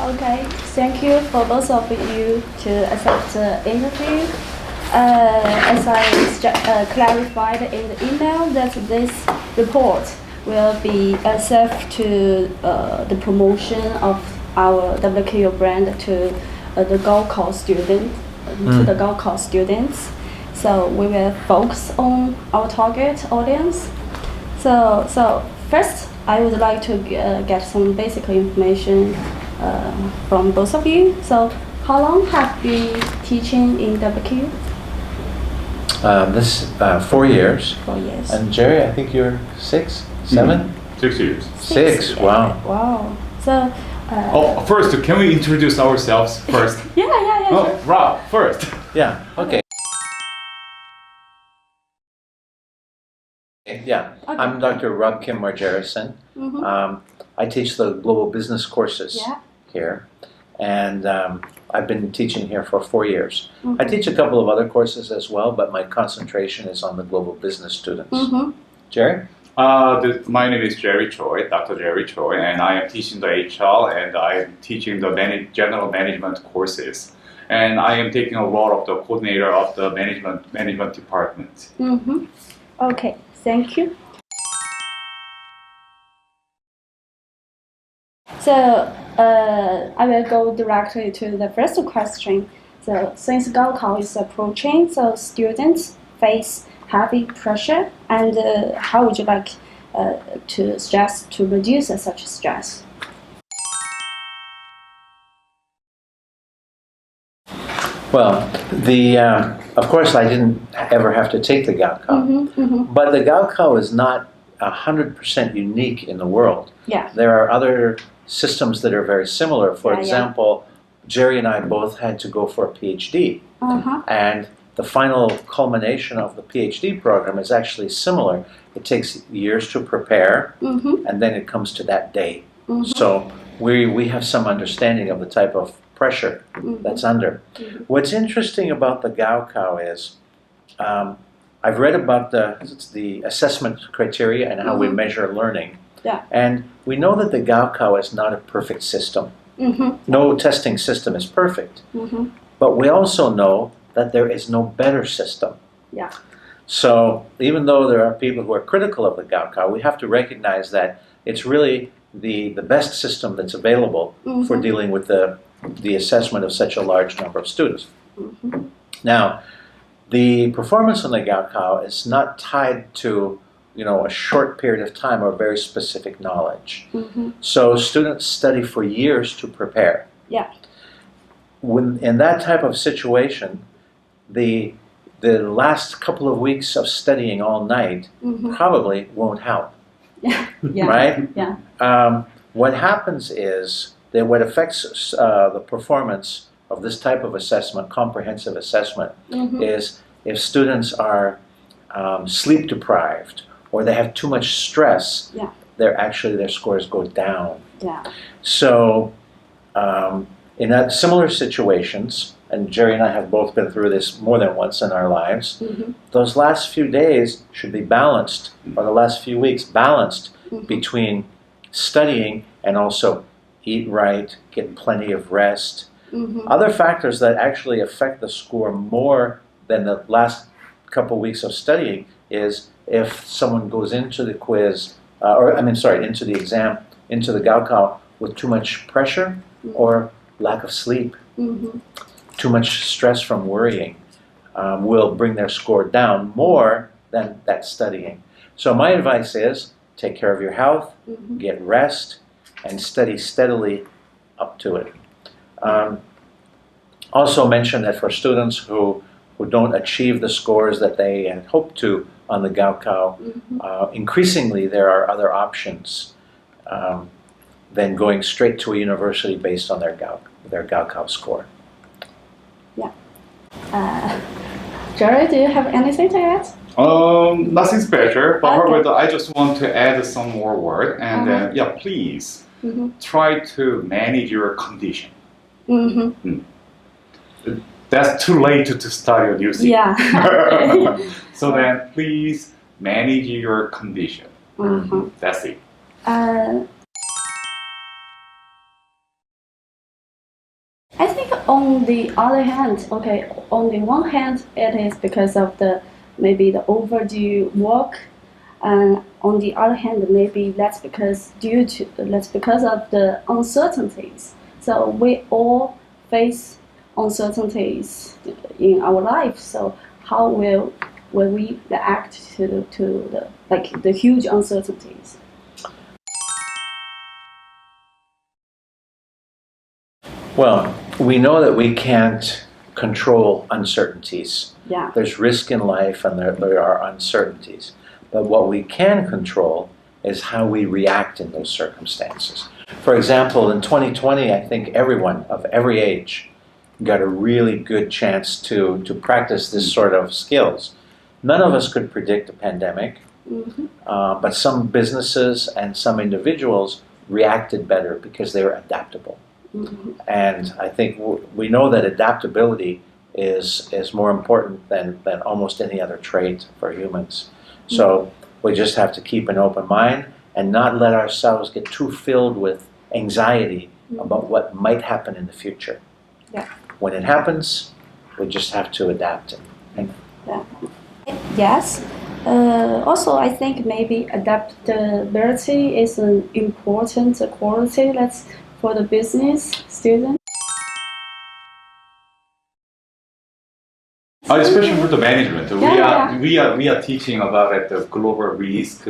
Okay, thank you for both of you to accept the interview. As I clarified in the email, that this report will be served to the promotion of our WKU brand to the GaoKao students. So we will focus on our target audience. So first, I would like to get some basic information from both of you. So how long have you been teaching in WKU? This 4 years. 4 years. And Jerry, I think you're 6, 7? Mm-hmm. 6 years. 6, wow. Wow. So. First, can we introduce ourselves first? Yeah. Oh, Sure. Rob, first. Yeah, okay. Yeah, Okay. I'm Dr. Kim Majerison. Mm-hmm. I teach the global business courses Yeah. here, and I've been teaching here for 4 years. Mm-hmm. I teach a couple of other courses as well, but my concentration is on the global business students. Mm-hmm. Jerry? My name is Choi, Dr. Jerry Choi, and I am teaching the HR and I am teaching the general management courses. And I am taking a role of the coordinator of the management department. Mm-hmm. Okay, thank you. So I will go directly to the first question. So since GaoKao is approaching, so students face heavy pressure, and how would you like to suggest to reduce such stress? Well, of course I didn't ever have to take the GaoKao, but the GaoKao is not 100% unique in the world. Yeah. There are other systems that are very similar. For Yeah. example, Jerry and I both had to go for a PhD, and the final culmination of the PhD program is actually similar. It takes years to prepare, and then it comes to that day. So we have some understanding of the type of pressure that's under. What's interesting about the GaoKao is I've read about the assessment criteria and how we measure learning. Yeah. And we know that the GaoKao is not a perfect system. No testing system is perfect. But we also know that there is no better system. Yeah. So even though there are people who are critical of the GaoKao, we have to recognize that it's really the best system that's available for dealing with the assessment of such a large number of students. Now, the performance on the GaoKao is not tied to a short period of time or very specific knowledge. So students study for years to prepare. Yeah. When in that type of situation, the last couple of weeks of studying all night probably won't help. Yeah. Right? Yeah. What happens is that what affects the performance of this type of assessment, comprehensive assessment, is if students are sleep deprived or they have too much stress, their scores go down. Yeah. So in similar situations, and Jerry and I have both been through this more than once in our lives, those last few days should be balanced, or the last few weeks balanced between studying and also eat right, get plenty of rest. Other factors that actually affect the score more than the last couple weeks of studying is if someone goes into the quiz, into the exam, into the GaoKao with too much pressure or lack of sleep. Too much stress from worrying will bring their score down more than that studying. So my advice is take care of your health, get rest, and study steadily up to it. Also mention that for students who don't achieve the scores that they had hoped to on the GaoKao, increasingly there are other options than going straight to a university based on their GaoKao score. Yeah. Jerry, do you have anything to add? Nothing special, but Okay. however, I just want to add some more word, and please try to manage your condition. That's too late to start a new thing. Yeah. So then, please manage your condition. That's it. on the other hand, okay, on the one hand, it is because of maybe the overdue work, and on the other hand, maybe that's because of the uncertainties. So we all face uncertainties in our life. So how will we react to the huge uncertainties? Well, we know that we can't control uncertainties. Yeah. There's risk in life and there are uncertainties. But what we can control is how we react in those circumstances. For example, in 2020, I think everyone of every age got a really good chance to practice this sort of skills. None of us could predict a pandemic, but some businesses and some individuals reacted better because they were adaptable. And I think we know that adaptability is more important than almost any other trait for humans. So we just have to keep an open mind and not let ourselves get too filled with anxiety about what might happen in the future. Yeah. When it happens, we just have to adapt. Yeah. Yes. Also, I think maybe adaptability is an important quality for the business student. Especially for the management, we are teaching about the global risk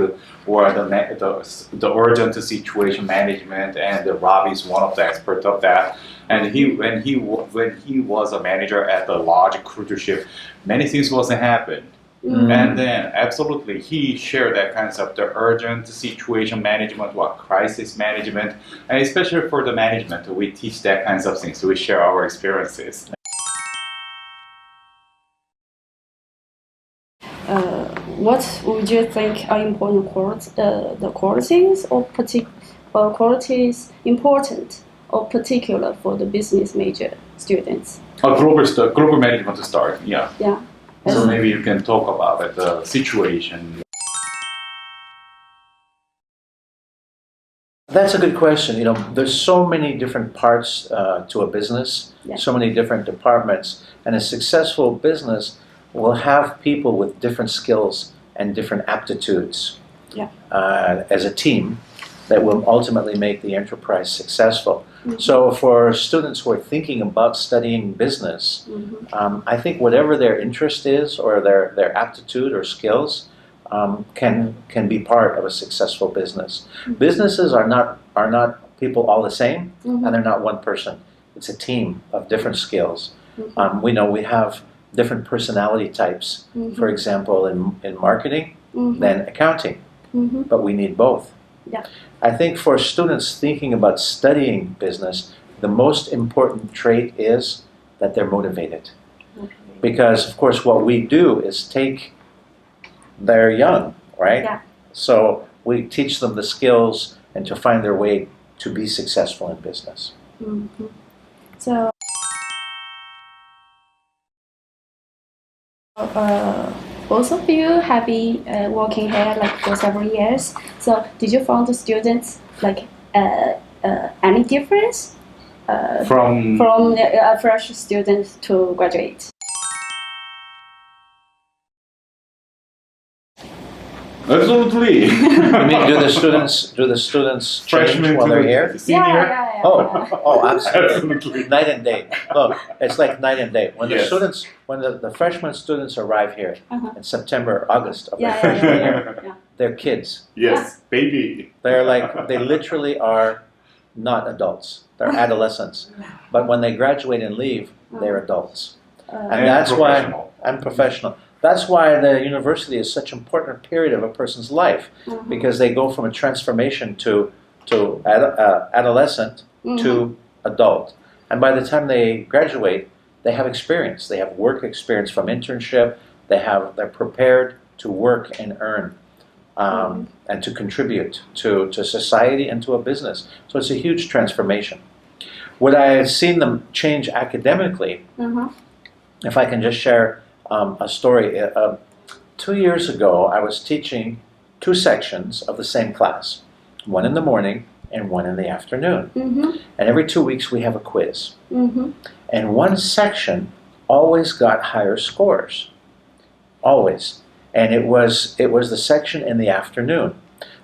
or the urgent situation management, and Rob is one of the experts of that. And when he was a manager at a large cruise ship, many things wasn't happen. And then absolutely he shared that concept, the urgent situation management or crisis management, and especially for the management, we teach that kinds of things. We share our experiences. What would you think are important qualities or qualities important or particular for the business major students? Global management to start, yeah. Yeah. So maybe you can talk about it, the situation. That's a good question. You know, there's so many different parts to a business, so many different departments, and a successful business will have people with different skills and different aptitudes as a team that will ultimately make the enterprise successful. So for students who are thinking about studying business, I think whatever their interest is or their aptitude or skills can be part of a successful business. Businesses are not people all the same, and they're not one person. It's a team of different skills. We know we have different personality types, for example, in marketing than accounting, but we need both. Yeah. I think for students thinking about studying business, the most important trait is that they're motivated. Because, of course, what we do is they're young, right? Yeah. So we teach them the skills and to find their way to be successful in business. So, both of you have been working here for several years. So, did you find the students any difference From a fresh student to graduate? absolutely. I mean, do the students change Freshmen while to they're the here? senior. Yeah. Oh, absolutely. Absolutely. Night and day. Look, it's like night and day. When Yes. the freshman students arrive here in September, August of their Yeah. freshman year, they're kids. Yes, baby. They literally are not adults. They're adolescents. But when they graduate and leave, they're adults. And that's why I'm professional. That's why the university is such an important period of a person's life, because they go from a transformation to adolescent to adult. And by the time they graduate, they have experience. They have work experience from internship. They're prepared to work and earn and to contribute to society and to a business. So it's a huge transformation. What I have seen them change academically, if I can just share a story. 2 years ago, I was teaching 2 sections of the same class, one in the morning and one in the afternoon. Mm-hmm. And every 2 weeks we have a quiz. Mm-hmm. And one section always got higher scores. Always. And it was the section in the afternoon.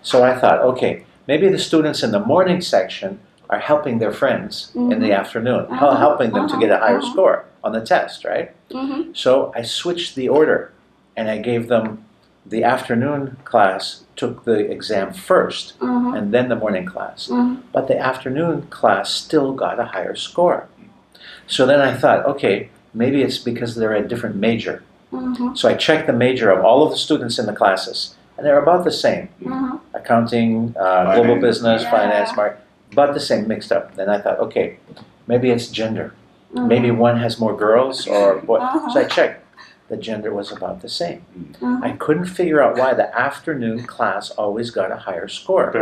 So I thought, okay, maybe the students in the morning section are helping their friends in the afternoon, helping them to get a higher score on the test, right? Mm-hmm. So I switched the order, and I gave them the afternoon class took the exam first, and then the morning class. But the afternoon class still got a higher score. So then I thought, okay, maybe it's because they're a different major. So I checked the major of all of the students in the classes, and they're about the same. Accounting, global business, finance, market, about the same, mixed up. Then I thought, okay, maybe it's gender. Maybe one has more girls or boys. So I checked. The gender was about the same. I couldn't figure out why the afternoon class always got a higher score.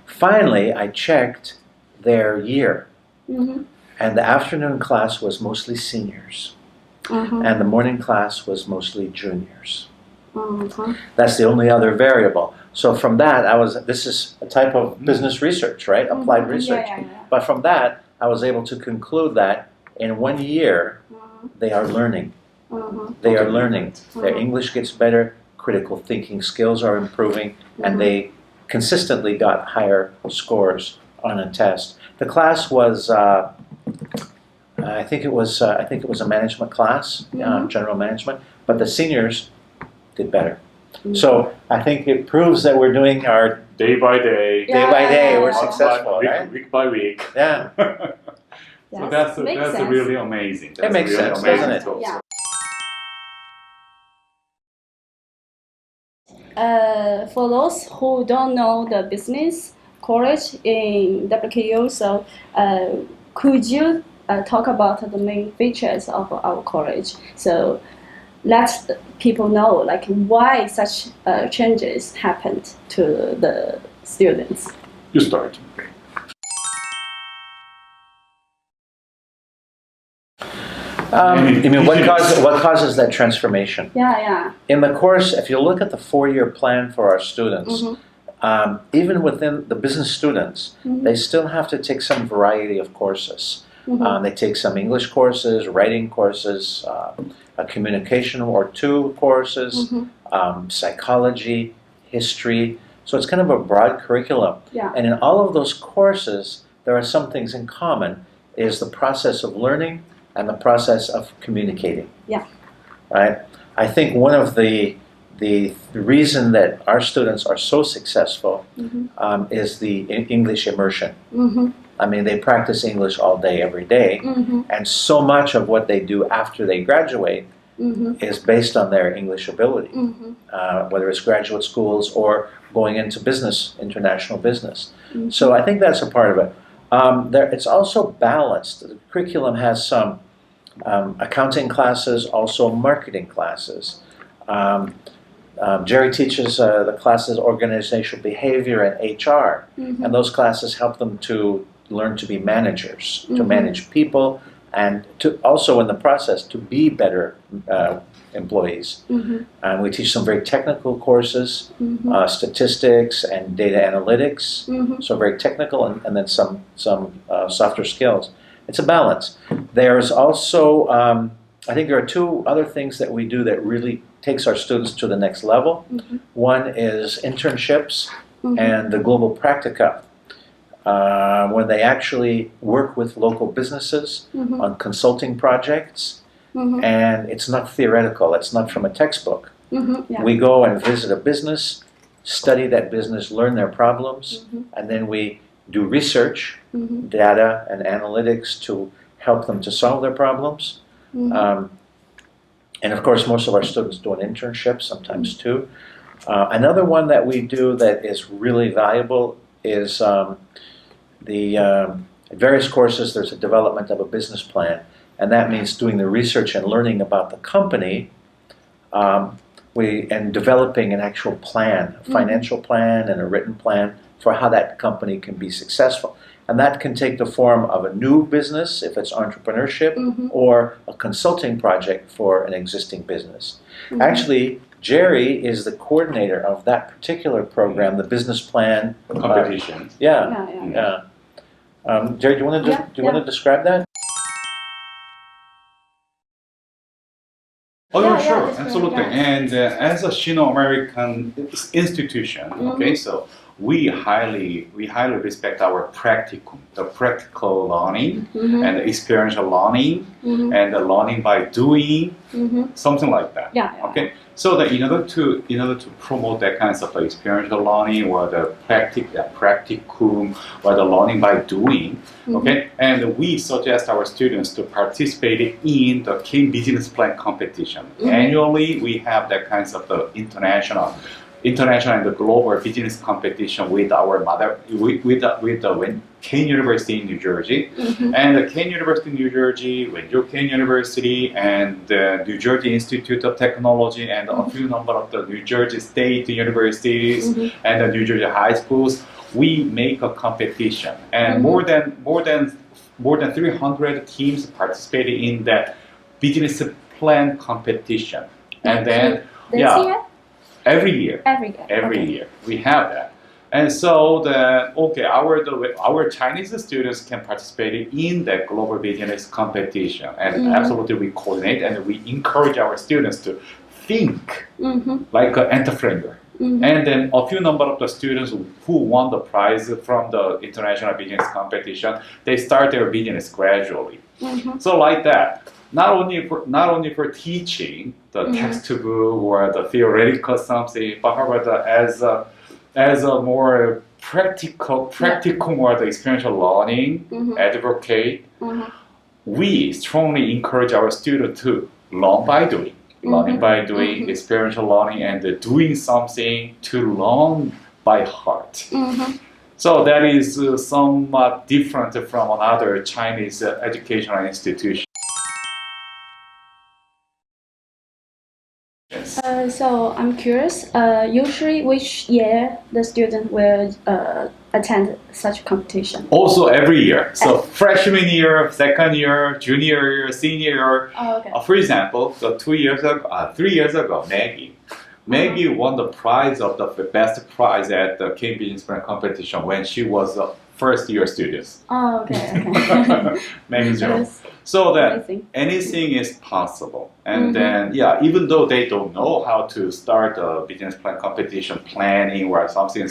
Finally, I checked their year. And the afternoon class was mostly seniors. And the morning class was mostly juniors. That's the only other variable. So from that, this is a type of business research, right? Applied research. But from that, I was able to conclude that in 1 year, they are learning. They are learning. Their English gets better, critical thinking skills are improving, and they consistently got higher scores on a test. The class was, I think it was a management class, general management, but the seniors did better. So I think it proves that we're doing our day by day, we're successful, right? Week by week. Yeah. So that's really amazing. It makes sense, doesn't it? Yeah. For those who don't know the business college in WKU, so could you talk about the main features of our college? So let people know like why such changes happened to the students. You start. You mean what causes that transformation? Yeah. In the course, if you look at the 4-year plan for our students, even within the business students, they still have to take some variety of courses. They take some English courses, writing courses, a communication or 2 courses, psychology, history. So it's kind of a broad curriculum. And in all of those courses, there are some things in common, is the process of learning and the process of communicating. Right? I think one of the reason that our students are so successful is the English immersion. I mean, they practice English all day, every day, and so much of what they do after they graduate is based on their English ability, whether it's graduate schools or going into business, international business. So I think that's a part of it. It's also balanced. The curriculum has some accounting classes, also marketing classes. Jerry teaches the classes organizational behavior and HR, and those classes help them to learn to be managers, to manage people, and to also in the process to be better employees. And we teach some very technical courses, statistics and data analytics, so very technical, and then some softer skills. It's a balance. There's also, I think there are 2 other things that we do that really takes our students to the next level. One is internships and the global practica, when they actually work with local businesses on consulting projects, and it's not theoretical, it's not from a textbook. We go and visit a business, study that business, learn their problems, and then we do research, data and analytics to help them to solve their problems. And of course, most of our students do an internship, sometimes 2. Another one that we do that is really valuable is various courses, there's a development of a business plan, and that means doing the research and learning about the company, and developing an actual plan, a financial plan and a written plan for how that company can be successful. And that can take the form of a new business, if it's entrepreneurship, or a consulting project for an existing business. Actually, Jerry is the coordinator of that particular program, the business plan Competition. Yeah, Jerry, do you want to want to describe that? Oh, Yeah, sure, that's absolutely. right. And as a Sino-American institution, okay, so we highly respect our practicum, the practical learning and the experiential learning and the learning by doing, something like that. Okay, so that in order to promote that kinds of experiential learning or the practicum or the learning by doing, okay, and we suggest our students to participate in the King Business Plan competition. Annually, we have that kinds of the international and the global business competition with our with the Kean University in New Jersey, and the Kean University in New Jersey, Wenzhou-Kean University, and the New Jersey Institute of Technology, and a few number of the New Jersey State universities and the New Jersey high schools. We make a competition, and more than 300 teams participated in that business plan competition, and then every year we have that. And so our Chinese students can participate in that global business competition, and absolutely we coordinate and we encourage our students to think like an entrepreneur. And then a few number of the students who won the prize from the international business competition, they start their business gradually. So like that. Not only for teaching the textbook or the theoretical something, but however as a more practical or the experiential learning advocate, we strongly encourage our students to learn by doing. Learning by doing, experiential learning, and doing something to learn by heart. So that is somewhat different from another Chinese educational institution. So I'm curious, usually which year the student will attend such competition? Also every year. So freshman year, second year, junior year, senior year. For example, so 3 years ago, Maggie won the prize of the best prize at the King Business Plan competition when she was a first year student. Maggie. So that anything is possible. And then, even though they don't know how to start a business plan competition planning or something,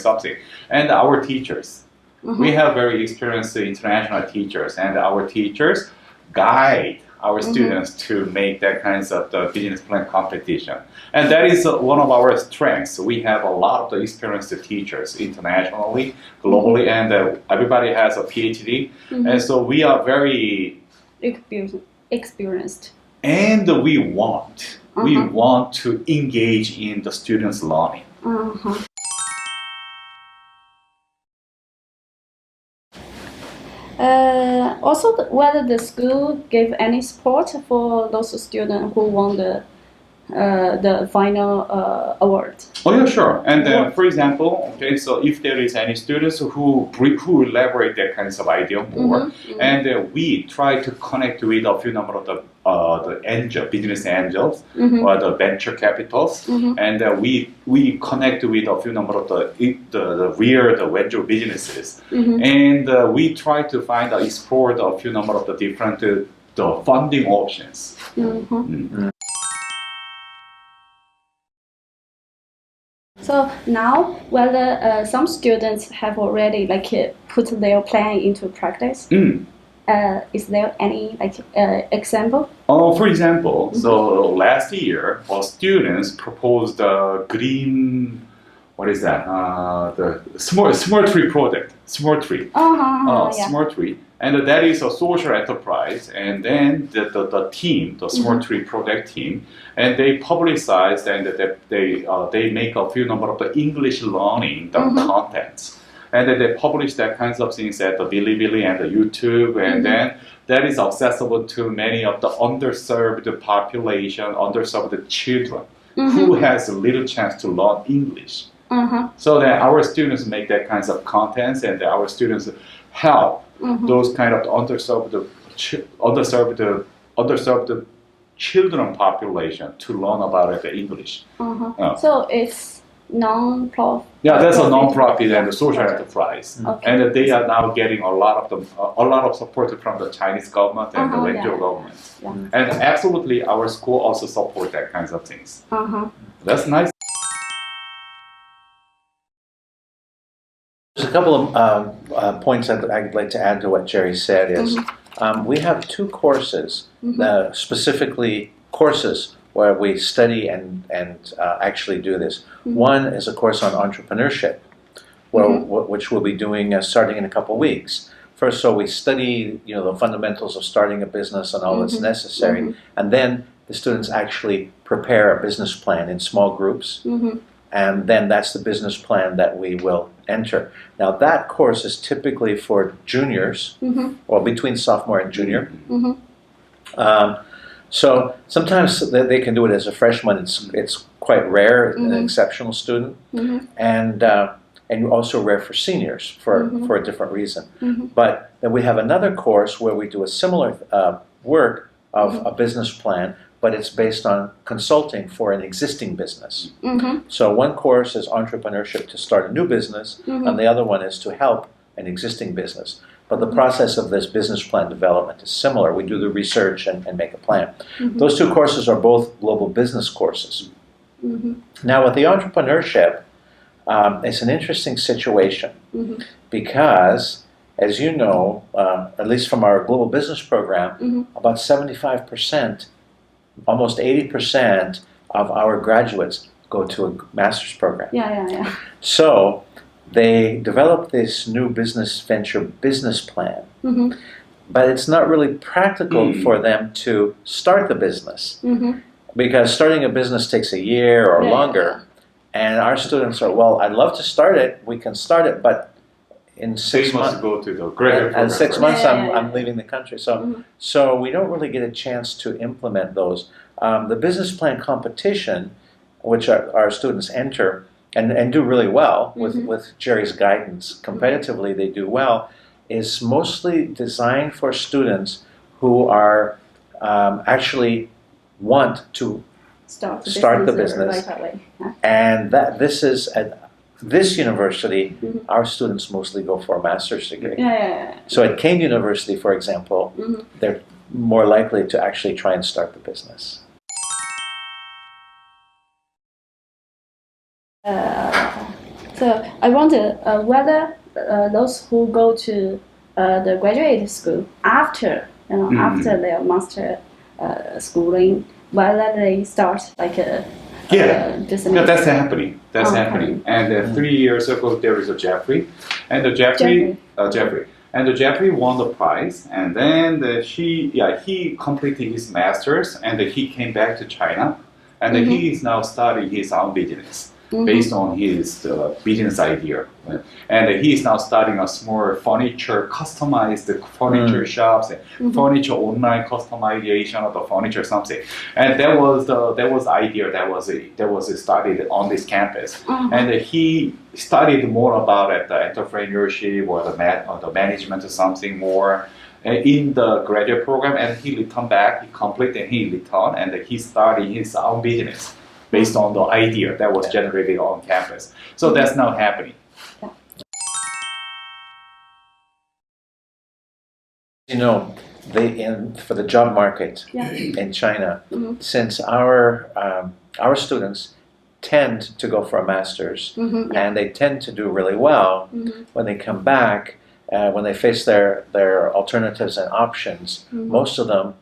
and our teachers, we have very experienced international teachers, and our teachers guide our students to make that kinds of the business plan competition. And that is one of our strengths. We have a lot of the experienced teachers internationally, globally, and everybody has a PhD. And so we are very experienced. And we want to engage in the students' learning. Also, whether the school gave any support for those students who won the final award. Oh yeah, sure. And then, for example, okay, so if there is any students who elaborate that kinds of idea more, and we try to connect with a few number of the business angels or the venture capitals, and we connect with a few number of the Wenzhou businesses, and we try to explore a few number of the different the funding options. So now, whether some students have already put their plan into practice, is there any example? For example, so last year, our students proposed a green. What is that? The smart tree project. Smart tree. Smart tree. And that is a social enterprise. And then the team, the Smart Tree project team, and they publicize and they make a few number of the English learning contents. And then they publish that kinds of things at the Bilibili and the YouTube. And then that is accessible to many of the underserved population, underserved children who has little chance to learn English. So that our students make that kinds of contents, and our students help those kind of underserved children population to learn about the English. So it's non-profit. Yeah, that's a non-profit and a social enterprise, Okay. and they are now getting a lot of support from the Chinese government and the Wenzhou government. Yeah. And absolutely, our school also support that kinds of things. That's nice. There's a couple of points I'd like to add to what Jerry said is we have two courses, specifically courses where we study and actually do this. One is a course on entrepreneurship, which we'll be doing starting in a couple of weeks. First, so we study the fundamentals of starting a business and all that's necessary, and then the students actually prepare a business plan in small groups. And then that's the business plan that we will enter. Now that course is typically for juniors, or between sophomore and junior. So sometimes they can do it as a freshman. It's quite rare, an exceptional student, and also rare for seniors for a different reason. But then we have another course where we do a similar work of a business plan, but it's based on consulting for an existing business. So one course is entrepreneurship to start a new business, and the other one is to help an existing business. But the process of this business plan development is similar. We do the research and make a plan. Those two courses are both global business courses. Now with the entrepreneurship, it's an interesting situation because, as you know, at least from our global business program, about 75%, almost 80% of our graduates go to a master's program. So they developed this new business venture business plan, but it's not really practical for them to start the business because starting a business takes a year or longer. And our students are, well, I'd love to start it. We can start it, but in 6 months, go to the graduate program. And 6 months, I'm leaving the country. So we don't really get a chance to implement those. The business plan competition, which our students enter and do really well with Jerry's guidance, competitively they do well, is mostly designed for students who are actually want to start the business. And that this university, our students mostly go for a master's degree. So at Kean University, for example, they're more likely to actually try and start the business. So I wonder whether those who go to the graduate school after their master schooling, whether they start like a business. Yeah, that's happening. That's happening. And 3 years ago, there is a Jeffrey, and the Jeffrey won the prize, and then he completed his master's, and he came back to China, and he is now starting his own business based on his business idea, and he is now starting a small customized furniture shops, furniture online customization of the furniture something, and that was idea that was studied on this campus, and he studied more about the entrepreneurship or the management or something more in the graduate program, and he returned back, he completed, and he returned, and he started his own business based on the idea that was generated on campus. So that's now happening. You know, for the job market in China, since our students tend to go for a master's and they tend to do really well, when they come back, when they face their alternatives and options, most of them,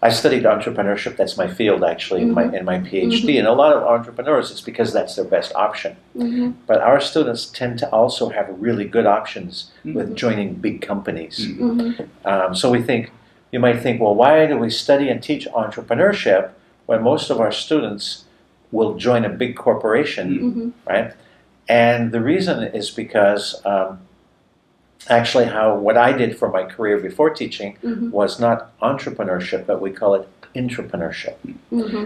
I studied entrepreneurship, that's my field actually in my PhD, and a lot of entrepreneurs, it's because that's their best option. But our students tend to also have really good options with joining big companies. So you might think, well, why do we study and teach entrepreneurship when most of our students will join a big corporation, right? And the reason is because actually what I did for my career before teaching was not entrepreneurship, but we call it intrapreneurship.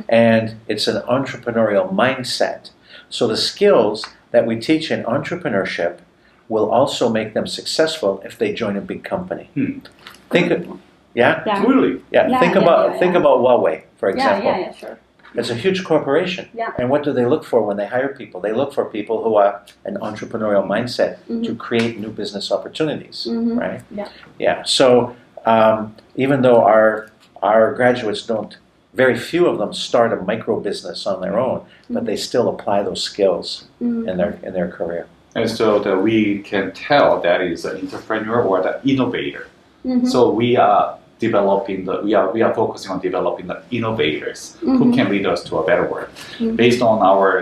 And it's an entrepreneurial mindset. So the skills that we teach in entrepreneurship will also make them successful if they join a big company. Yeah? Yeah. Really? Yeah. Yeah, think yeah, about yeah, think yeah. about Huawei, for Yeah, example. yeah, yeah, sure. It's a huge corporation. Yeah. And what do they look for when they hire people? They look for people who have an entrepreneurial mindset to create new business opportunities, right? Yeah. Yeah. So even though our graduates don't, very few of them start a micro business on their own, but they still apply those skills in their career. And so that we can tell that is an entrepreneur or the innovator. So we are developing we are focusing on developing the innovators who can lead us to a better world based on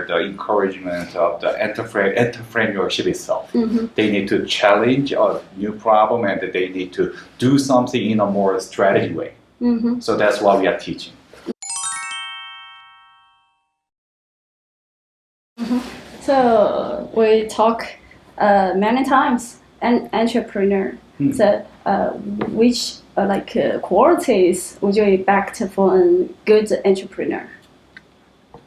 the encouragement of the entrepreneurship itself. They need to challenge a new problem and they need to do something in a more strategy way. So that's what we are teaching. So we talk many times an entrepreneur. So which qualities would you expect for a good entrepreneur?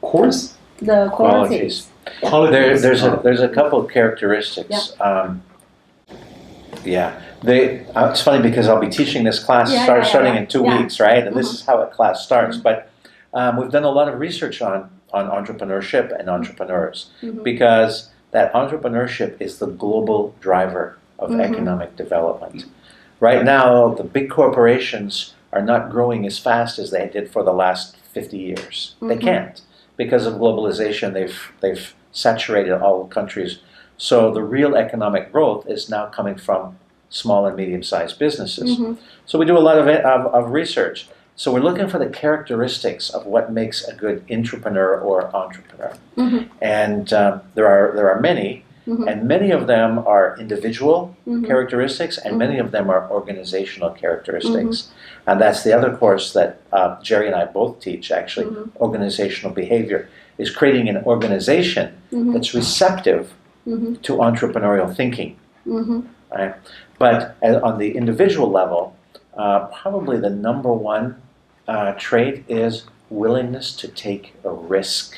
Course? The qualities. There's a couple of characteristics. It's funny because I'll be teaching this class starting in 2 weeks, right? And this is how a class starts. But we've done a lot of research on entrepreneurship and entrepreneurs because that entrepreneurship is the global driver of economic development. Right now, the big corporations are not growing as fast as they did for the last 50 years. They can't. Because of globalization, they've saturated all countries. So the real economic growth is now coming from small and medium-sized businesses. So we do a lot of research. So we're looking for the characteristics of what makes a good entrepreneur or entrepreneur. And there are many, and many of them are individual characteristics, and many of them are organizational characteristics. And that's the other course that Jerry and I both teach, actually. Organizational behavior is creating an organization that's receptive to entrepreneurial thinking. Right? But on the individual level, probably the number one trait is willingness to take a risk.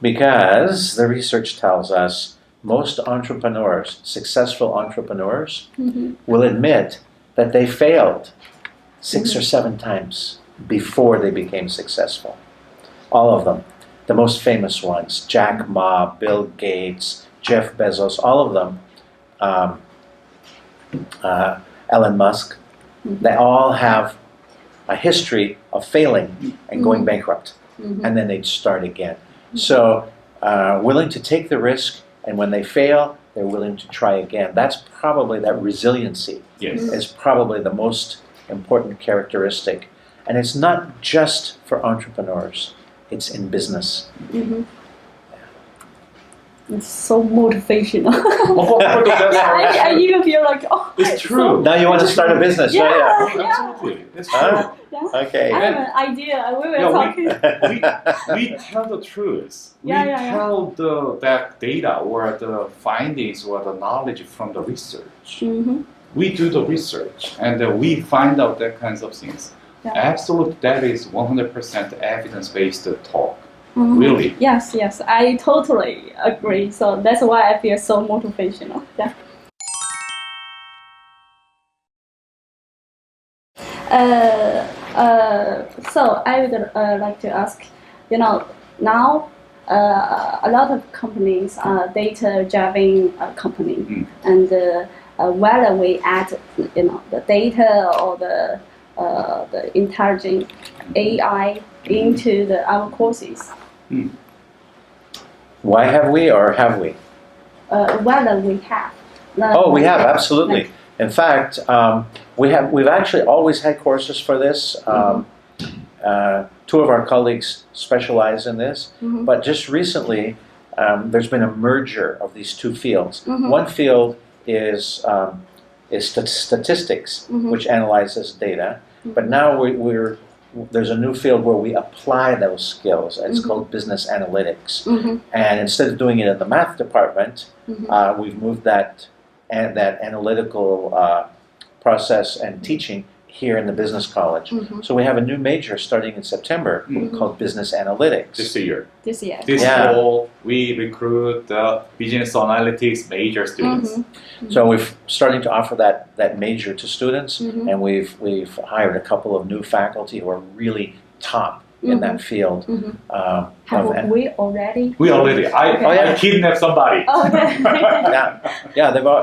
Because the research tells us most entrepreneurs, successful entrepreneurs, will admit that they failed 6 or 7 times before they became successful. All of them. The most famous ones, Jack Ma, Bill Gates, Jeff Bezos, all of them, Elon Musk, they all have a history of failing and going bankrupt. And then they'd start again. So willing to take the risk, and when they fail, they're willing to try again. That's probably, that resiliency is probably the most important characteristic. And it's not just for entrepreneurs, it's in business. It's so motivational. Yeah, I even feel like, it's true. Now you want to start a business, right? Oh, absolutely. It's true. Okay. I have an idea. We were talking. We tell the truth. Yeah, we yeah, tell that data or the findings or the knowledge from the research. We do the research and we find out that kinds of things. Absolutely, that is 100% evidence-based talk. Really? Yes, I totally agree. So that's why I feel so motivational. Yeah. So I would like to ask, now a lot of companies are data-driven company, and whether we add, the data or the intelligent AI into our courses. Why have we, or have we? Whether we have. We have, absolutely. In fact, we've actually always had courses for this. 2 of our colleagues specialize in this, but just recently there's been a merger of these 2 fields. One field is statistics, which analyzes data, but now there's a new field where we apply those skills. It's called business analytics. And instead of doing it in the math department, we've moved that analytical process and teaching here in the business college. So we have a new major starting in September called Business Analytics. This year. This year. This Yeah. fall, we recruit business analytics major students. So we're starting to offer that major to students, and we've hired a couple of new faculty who are really top in that field. Have we already? We already. I kidnapped somebody. Oh, okay.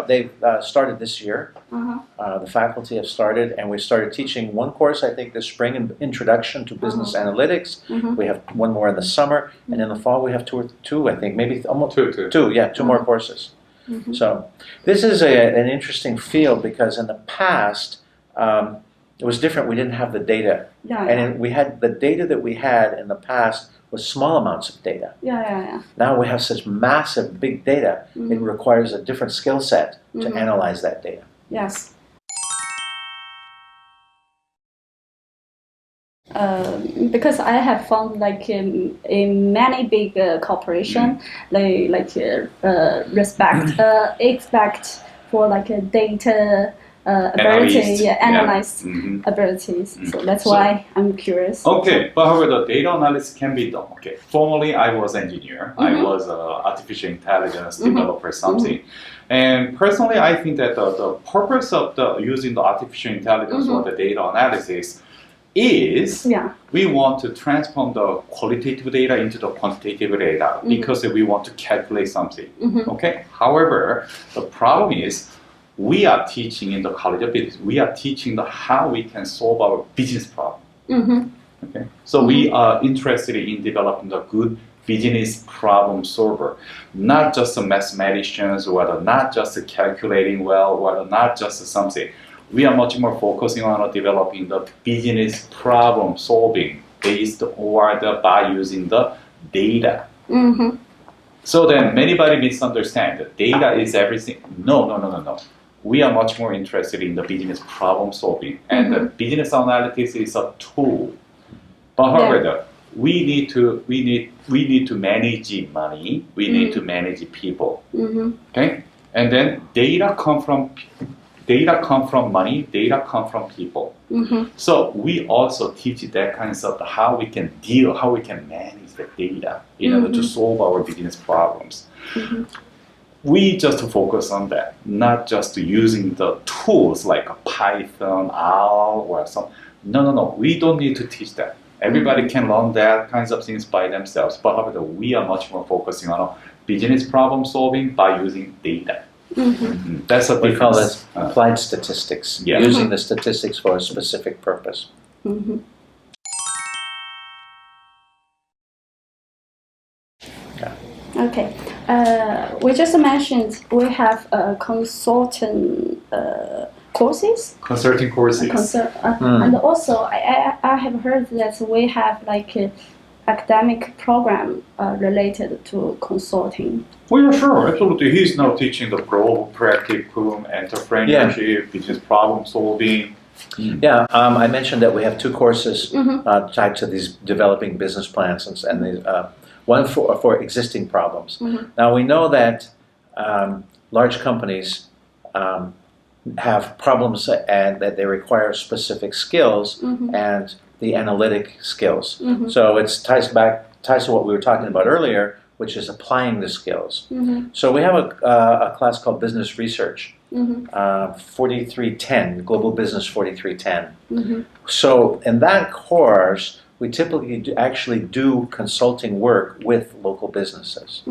They've started this year. The faculty have started, and we started teaching one course, I think, this spring, in Introduction to Business Analytics. We have one more in the summer, and in the fall we have two, I think, maybe almost two more courses. So this is an interesting field because in the past it was different. We didn't have the data, we had the data that we had in the past was small amounts of data. Now we have such massive big data. It requires a different skill set to analyze that data. Yes. Because I have found like in many big corporation, they expect for like a data ability, analyze abilities. So that's why I'm curious. Okay, but however, the data analysis can be done. Okay, formerly I was engineer. I was artificial intelligence developer something. And personally, I think that the purpose of using the artificial intelligence or the data analysis is we want to transform the qualitative data into the quantitative data because we want to calculate something. Okay. However, the problem is we are teaching in the College of Business. We are teaching how we can solve our business problem. Okay. So we are interested in developing a good business problem solver, not just a mathematicians, or not just calculating well, or not just something. We are much more focusing on developing the business problem solving based or by using the data. So then anybody misunderstand that data is everything. No. We are much more interested in the business problem solving, and the business analytics is a tool. But however, we need to manage money. We need to manage people. Okay, and then data come from money. Data come from people. So we also teach that kind of stuff, how we can manage the data in order to solve our business problems. We just focus on that, not just using the tools like Python, R, or something. No. We don't need to teach that. Everybody can learn that kinds of things by themselves. But however, we are much more focusing on business problem solving by using data. That's what we call it applied statistics, Yeah. using the statistics for a specific purpose. Okay. We just mentioned we have consultant courses. Consulting courses. And also I have heard that we have like a academic program related to consulting. Well, yeah, sure, absolutely. He's now teaching the global practicum, entrepreneurship, business problem solving. Yeah, I mentioned that we have two courses tied to these developing business plans, and these, one for existing problems. Now we know that large companies have problems and that they require specific skills and the analytic skills. So it ties to what we were talking about earlier, which is applying the skills. So we have a class called Business Research, 4310, Global Business 4310. So in that course, we typically actually do consulting work with local businesses.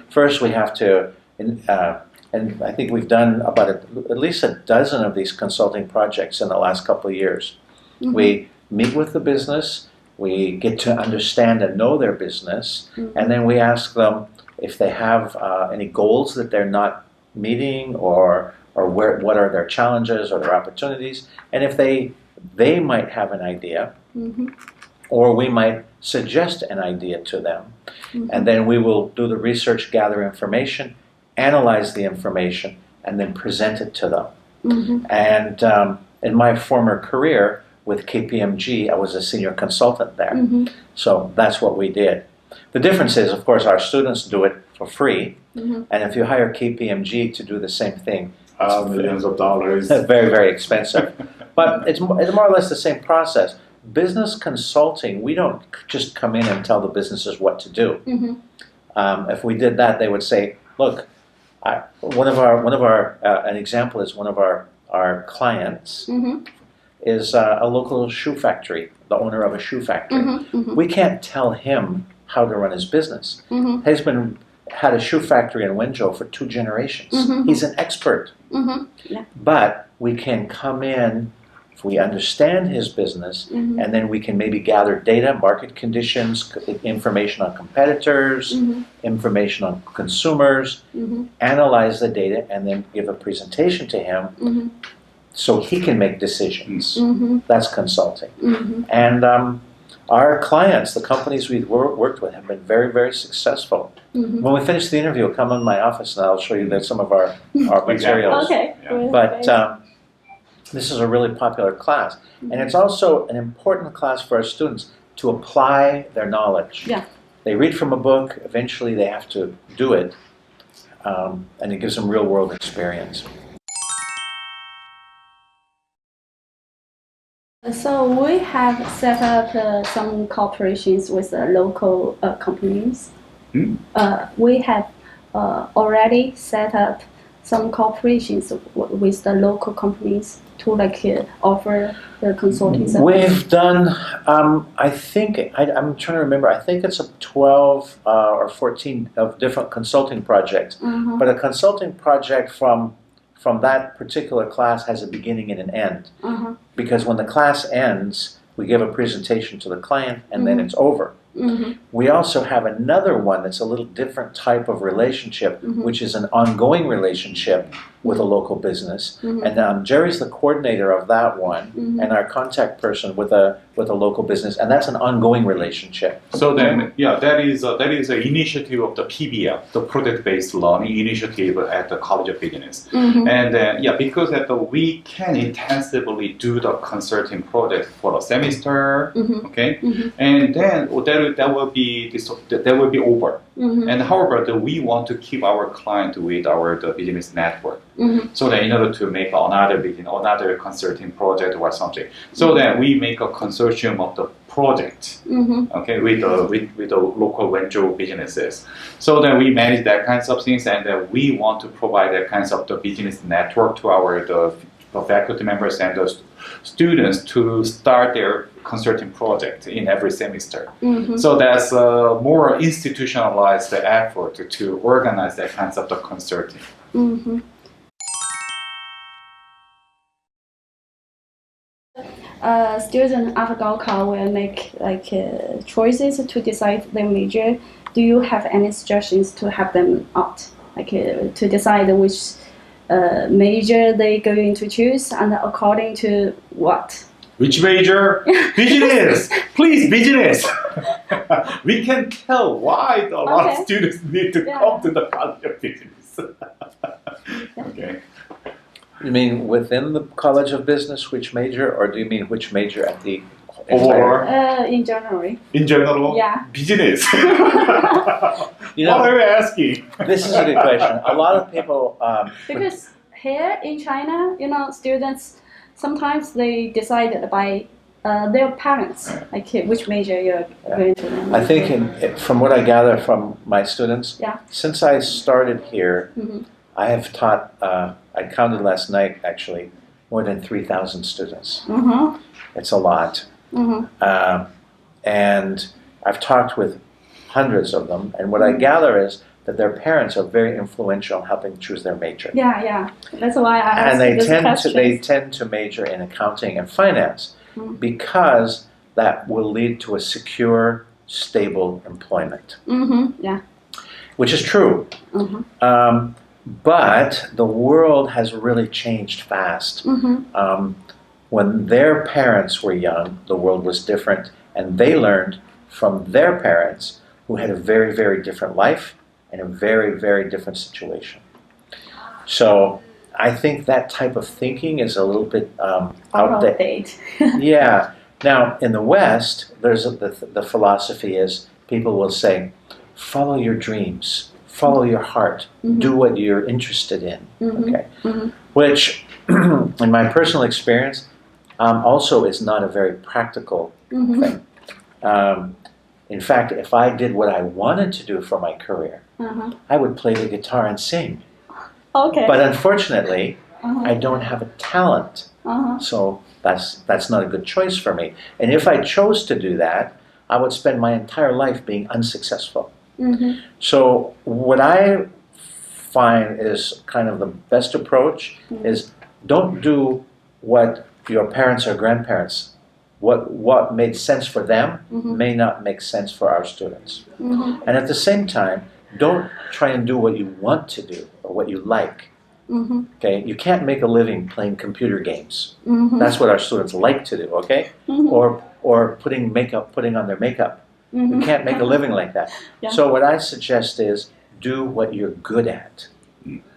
First, we have to, and I think we've done about at least a dozen of these consulting projects in the last couple of years. We meet with the business, we get to understand and know their business, and then we ask them if they have any goals that they're not meeting, or what are their challenges or their opportunities, and if they might have an idea, or we might suggest an idea to them. And then we will do the research, gather information, analyze the information, and then present it to them. And in my former career with KPMG, I was a senior consultant there. So that's what we did. The difference is, of course, our students do it for free. And if you hire KPMG to do the same thing, Millions of dollars. very, very expensive. But it's more or less the same process. Business consulting, we don't just come in and tell the businesses what to do. If we did that, they would say, look, an example is one of our clients is a local shoe factory, the owner of a shoe factory. We can't tell him how to run his business. He's had a shoe factory in Wenzhou for 2 generations. He's an expert. Yeah. But we can come in, if we understand his business, and then we can maybe gather data, market conditions, information on competitors, information on consumers, analyze the data, and then give a presentation to him so he can make decisions. That's consulting. And our clients, the companies we've worked with, have been very, very successful. When we finish the interview, come in my office and I'll show you some of our materials. Okay. Yeah. But this is a really popular class. And it's also an important class for our students to apply their knowledge. Yeah. They read from a book, eventually they have to do it, and it gives them real world experience. So we have set up some cooperations with local companies. We have already set up some cooperations with the local companies to offer the consulting service. We've done, I think, I'm trying to remember, I think it's 12 or 14 of different consulting projects. But a consulting project from that particular class has a beginning and an end. Because when the class ends, we give a presentation to the client and then it's over. We also have another one that's a little different type of relationship, which is an ongoing relationship with a local business. And Jerry's the coordinator of that one, and our contact person with a local business, and that's an ongoing relationship. So then, yeah, that is an initiative of the PBL, the project-based learning initiative at the College of Business. And yeah, because we can intensively do the consulting project for a semester, okay, and then that will be over. And however, we want to keep our client with the business network. So that in order to make another consulting project or something, so that we make a consortium of the project, okay, with the local Wenzhou businesses. So that we manage that kinds of things, and we want to provide that kinds of the business network to the faculty members and the students to start their consulting project in every semester. So that's a more institutionalized effort to organize that kinds of the consulting. Students after GaoKao will make choices to decide their major. Do you have any suggestions to help them out, to decide which major they're going to choose and according to what? Which major? Business! Please, business! We can tell why a lot of students need to come to the College of Business. Okay. You mean within the College of Business, which major, or do you mean which major at the Or in general. in general, Yeah. business. You know, What are you asking? this is a good question. A lot of people, Because here in China, students sometimes they decide by their parents, which major you're going to learn. I think from what I gather from my students, Yeah. since I started here, I have taught, I counted last night actually, more than 3,000 students. It's a lot. And I've talked with hundreds of them, and what I gather is that their parents are very influential in helping choose their major. Yeah. That's why I asked And they this question. they tend to major in accounting and finance because that will lead to a secure, stable employment. Yeah. Which is true. But the world has really changed fast. When their parents were young, the world was different, and they learned from their parents who had a very, very different life and a very, very different situation. So I think that type of thinking is a little bit outdated. Yeah. Now, in the West, there's the philosophy is people will say, follow your dreams, follow your heart, do what you're interested in. Okay. Which, in my personal experience, also is not a very practical thing. In fact, if I did what I wanted to do for my career, I would play the guitar and sing. Okay. But unfortunately, I don't have a talent, so that's not a good choice for me. And if I chose to do that, I would spend my entire life being unsuccessful. So what I find is kind of the best approach is don't do what your parents or grandparents, what made sense for them may not make sense for our students. And at the same time, don't try and do what you want to do or what you like. Okay, you can't make a living playing computer games. That's what our students like to do. Okay, or putting on their makeup. You can't make a living like that. So what I suggest is do what you're good at,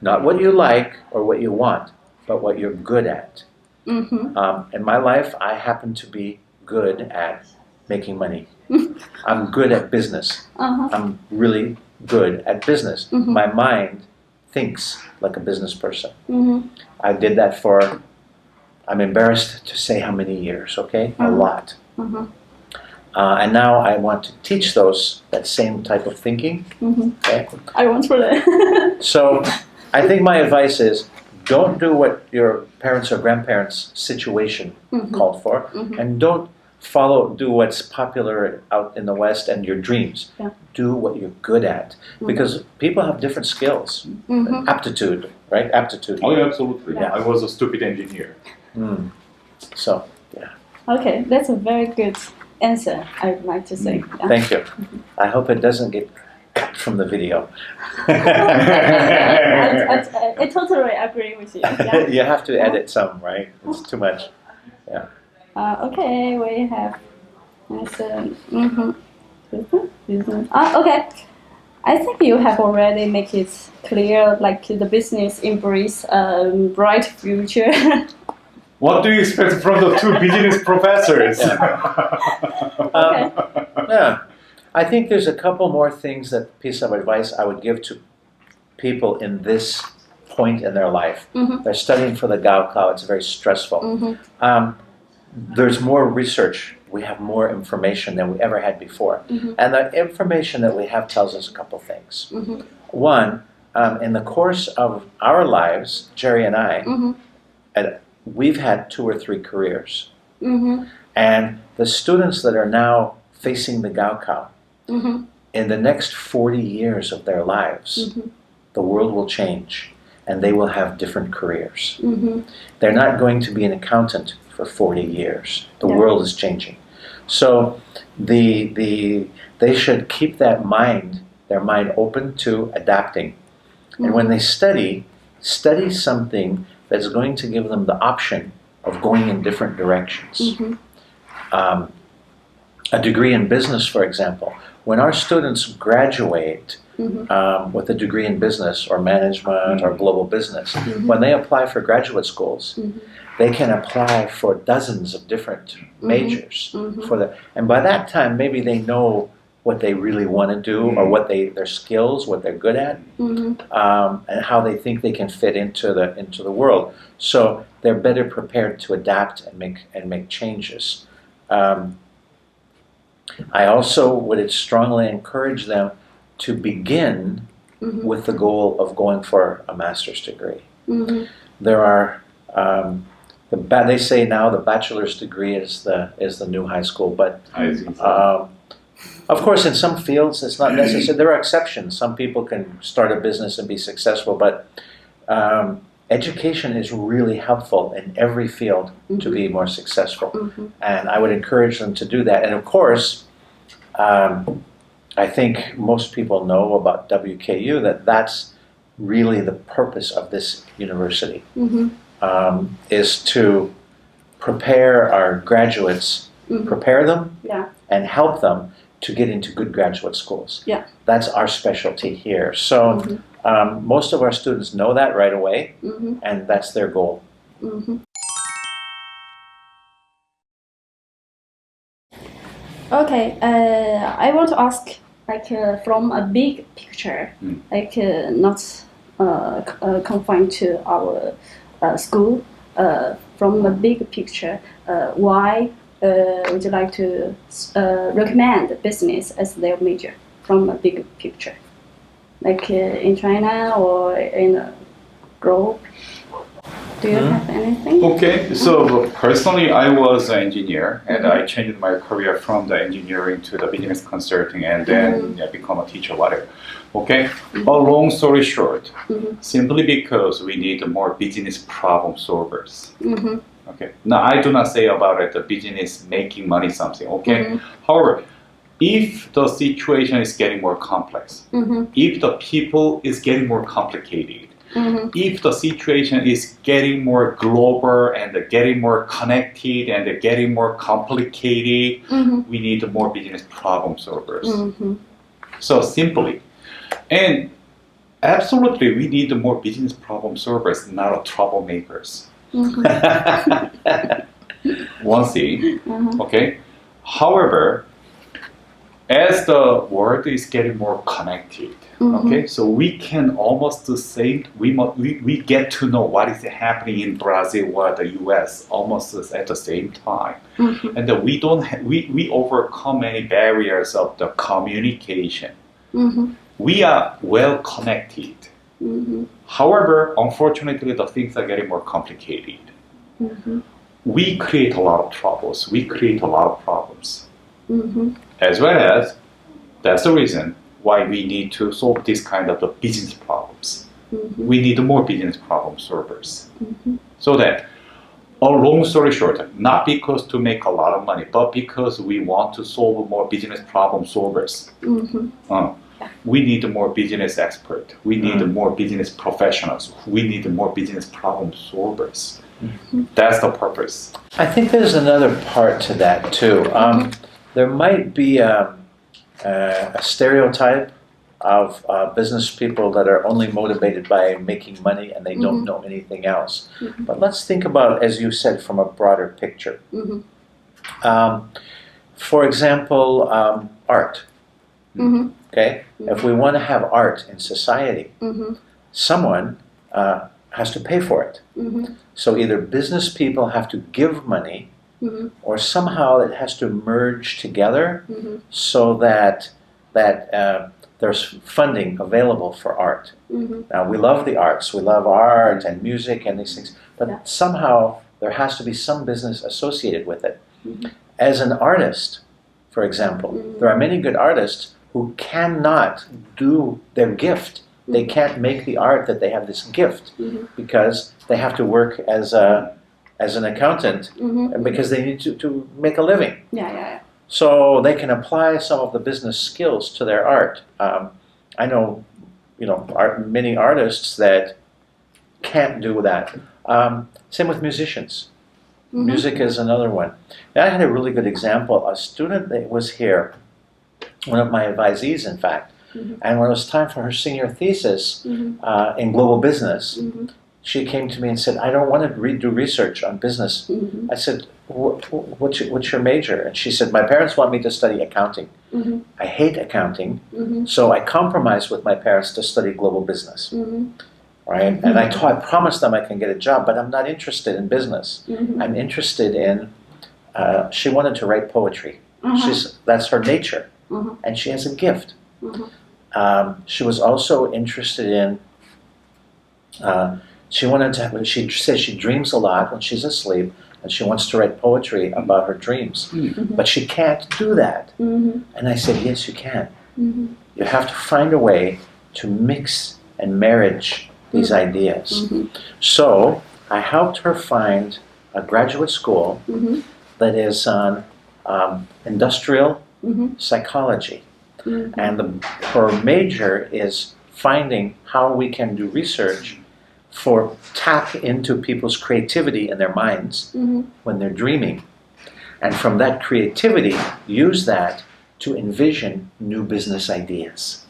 not what you like or what you want, but what you're good at. In my life, I happen to be good at making money. I'm good at business. I'm really good at business. My mind thinks like a business person. I did that for, I'm embarrassed to say how many years, okay? A lot. And now I want to teach that same type of thinking. Okay? I want to learn. So I think my advice is don't do what your parents or grandparents' situation called for, and don't do what's popular out in the West and your dreams. Do what you're good at, because people have different skills, aptitude, right? Aptitude. Oh, yeah, absolutely. Yeah. I was a stupid engineer. So, yeah. Okay, that's a very good answer, I would like to say. Thank you. I hope it doesn't get cut from the video. I totally agree with you. You have to edit some, right? It's too much. Yeah. Okay, we have okay. I think you have already made it clear, like the business embrace a bright future. What do you expect from the two business professors? Yeah, I think there's a couple more things, that piece of advice I would give to people in this point in their life. They're studying for the GaoKao. It's very stressful. There's more research. We have more information than we ever had before. And the information that we have tells us a couple things. One, in the course of our lives, Jerry and I, we've had 2 or 3 careers. And the students that are now facing the GaoKao, in the next 40 years of their lives, the world will change and they will have different careers. They're not going to be an accountant for 40 years. The world is changing. So they should keep their mind open to adapting. And when they study something that's going to give them the option of going in different directions. A degree in business, for example. When our students graduate with a degree in business or management or global business, when they apply for graduate schools, they can apply for dozens of different majors. And by that time, maybe they know what they really want to do, or what their skills, what they're good at, and how they think they can fit into the world. So they're better prepared to adapt and make changes. I also would strongly encourage them to begin with the goal of going for a master's degree. There are they say now the bachelor's degree is the new high school, but of course in some fields it's not necessary. There are exceptions. Some people can start a business and be successful, but education is really helpful in every field to be more successful. And I would encourage them to do that. And of course, I think most people know about WKU, that's really the purpose of this university, is to prepare our graduates, prepare them and help them to get into good graduate schools. That's our specialty here. So most of our students know that right away, and that's their goal. Okay, I want to ask, from a big picture, not confined to our school. from the big picture, why would you like to recommend business as their major from a big picture, like in China or in a globe? Do you have anything? Okay, so personally, I was an engineer, and I changed my career from the engineering to the business consulting, and then become a teacher, whatever. Okay, a long story short, simply because we need more business problem solvers. Okay, now I do not say about it the business making money something. Okay, however, if the situation is getting more complex, if the people is getting more complicated, if the situation is getting more global and getting more connected and getting more complicated, we need more business problem solvers. So simply, and absolutely, we need more business problem solvers, not troublemakers. One thing, okay. However, as the world is getting more connected, okay, so we can almost say we get to know what is happening in Brazil or the U.S. almost at the same time, and that we overcome many barriers of the communication. We are well connected. However, unfortunately, the things are getting more complicated. We create a lot of troubles. We create a lot of problems. As well as, that's the reason why we need to solve this kind of the business problems. We need more business problem solvers. So that, a long story short, not because to make a lot of money, but because we want to solve more business problem solvers. We need more business expert. We need more business professionals. We need more business problem solvers. That's the purpose. I think there's another part to that too. There might be a stereotype of business people that are only motivated by making money and they don't know anything else. But let's think about, as you said, from a broader picture. For example, art. Okay? If we want to have art in society, someone has to pay for it. So either business people have to give money, or somehow it has to merge together so that there's funding available for art. Now, we love the arts. We love art and music and these things, but somehow there has to be some business associated with it. As an artist, for example, there are many good artists who cannot do their gift. They can't make the art that they have this gift because they have to work as an accountant because they need to make a living. So they can apply some of the business skills to their art. I know, many artists that can't do that. Same with musicians. Music is another one. And I had a really good example. A student that was here, one of my advisees, in fact, and when it was time for her senior thesis in global business, she came to me and said, I don't want to do research on business. I said, what's your major? And she said, my parents want me to study accounting. I hate accounting, so I compromised with my parents to study global business. Right? And I promised them I can get a job, but I'm not interested in business. I'm interested in, she wanted to write poetry. That's her nature, and she has a gift. She was also interested in, she says she dreams a lot when she's asleep, and she wants to write poetry about her dreams. But she can't do that. And I said, yes, you can. You have to find a way to mix and marriage these ideas. So I helped her find a graduate school that is on industrial psychology. And her major is finding how we can do research for tap into people's creativity in their minds when they're dreaming. And from that creativity, use that to envision new business ideas.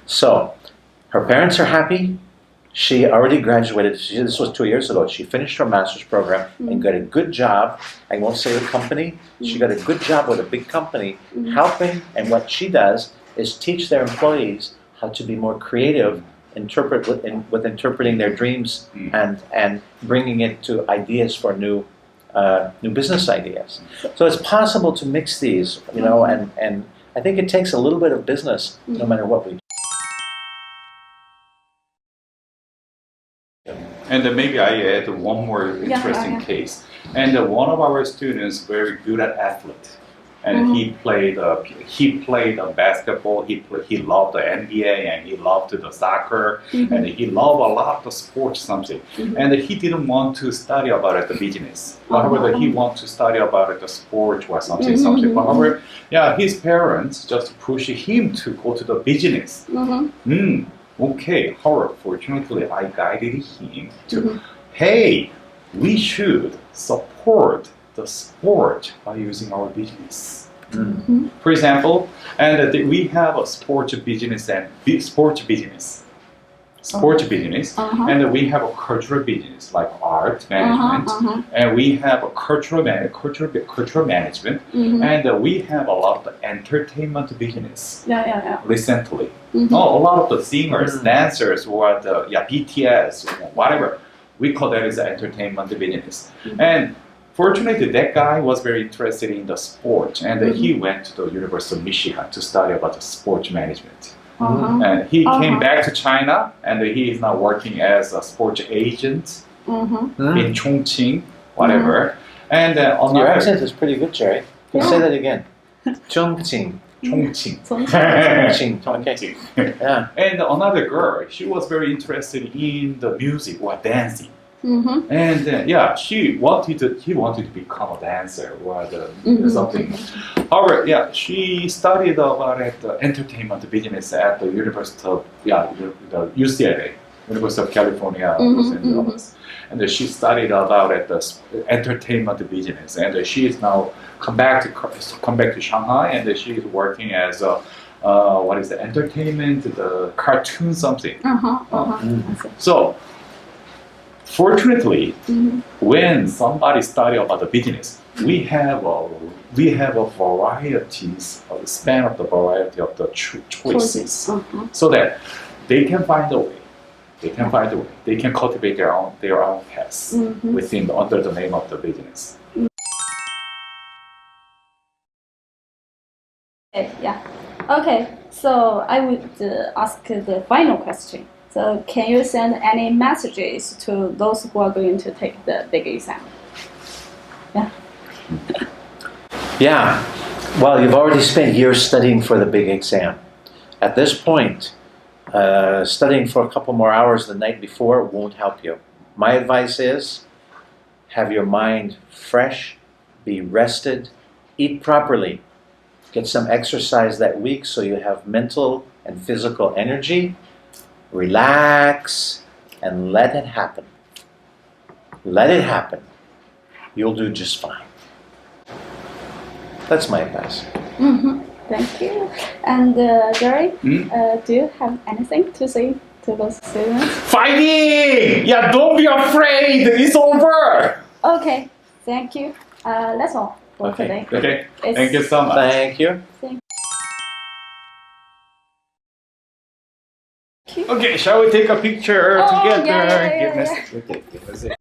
So her parents are happy. She already graduated. This was 2 years ago. She finished her master's program and got a good job. I won't say the company. She got a good job with a big company helping. And what she does is teach their employees how to be more creative with interpreting their dreams and bringing it to ideas for new business ideas. So it's possible to mix these, you know, and I think it takes a little bit of business, no matter what we do. And maybe I add one more interesting case. And one of our students very good at athlete, and he played basketball. He loved the NBA and he loved the soccer, and he loved a lot of the sports something. And he didn't want to study about it the business. However, he wanted to study about it the sport or something. However, yeah, his parents just push him to go to the business. Okay, however, fortunately, I guided him to, hey, we should support the sport by using our business. For example, and we have a sports business and and we have a cultural business like art management, and we have a cultural management, and we have a lot of entertainment business. Recently, a lot of the singers, dancers, or the BTS, whatever, we call that as entertainment business. And fortunately, that guy was very interested in the sport, and he went to the University of Michigan to study about the sports management. And he came back to China, and he is now working as a sports agent in Chongqing, whatever. And your accent is pretty good, Jerry. Can you say that again? Chongqing. Chongqing. Okay. Yeah. And another girl, she was very interested in the music or dancing. And he wanted to become a dancer or something. However, she studied about the entertainment business at the University of the UCLA, University of California, Los Angeles. And she studied about the entertainment business, and she is now come back to Shanghai, and she is working as a what is the entertainment, the cartoon something. So. Fortunately, when somebody study about the business, we have a varieties of the span of the variety of the choices, so that they can find a way. They can cultivate their own paths within under the name of the business. Okay. So I would ask the final question. So can you send any messages to those who are going to take the big exam? Yeah. Well, you've already spent years studying for the big exam. At this point, studying for a couple more hours the night before won't help you. My advice is, have your mind fresh, be rested, eat properly, get some exercise that week so you have mental and physical energy. Relax and let it happen. Let it happen. You'll do just fine. That's my advice. Thank you. And Jerry, do you have anything to say to those students? Fighting! Yeah, don't be afraid. It's over. Okay. Thank you. That's all for today. Okay. Thank you so much. Thank you. Okay, shall we take a picture together? Yeah. Okay,